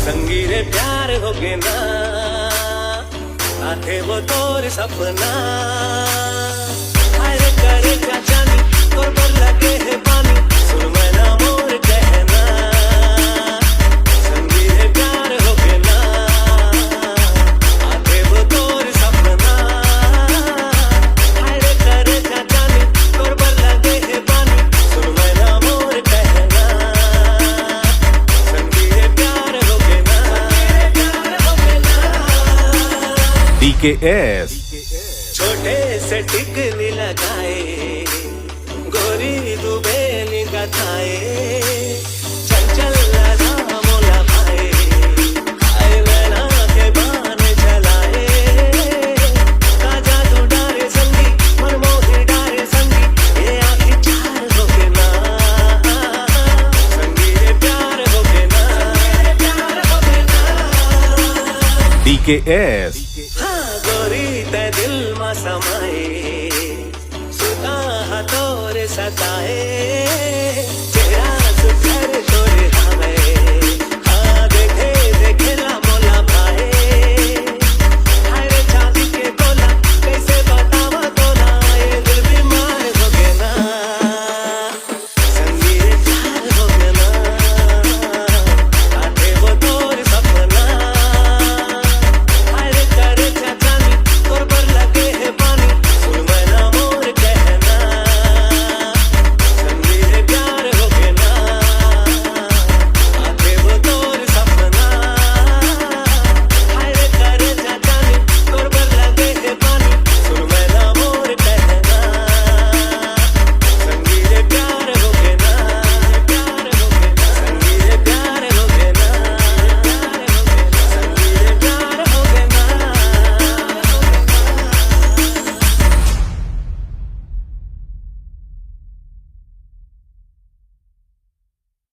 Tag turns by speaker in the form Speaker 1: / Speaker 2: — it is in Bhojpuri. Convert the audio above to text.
Speaker 1: संगीरे प्यार हो गए ना, आथे वो तोर सपना। अरे करे क्या जानी तोर पर लगे है पानी, सुन मैं ना मोर कहना। संगीरे प्यार हो गए ना, आथे वो तोर सपना। अरे करे क्या जानी तोर पर लगे है पानी, सुन मैं ना मोर कहना। संगीरे प्यार हो गए ना,
Speaker 2: DKS
Speaker 1: छोटे से टिकली लगाए, गोरी दुबेली गथाए, चंचल लगा मोला भाए, आए नैना के बान चलाए। ताजा तू डारे संगी, मनमोही डारे संगी, ये आँखें चार हो के ना। संगी प्यार हो के ना, प्यार हो के ना।
Speaker 2: DKS
Speaker 1: हाँ गोरी ते दिल मा समाए, सुता तोरे सताए।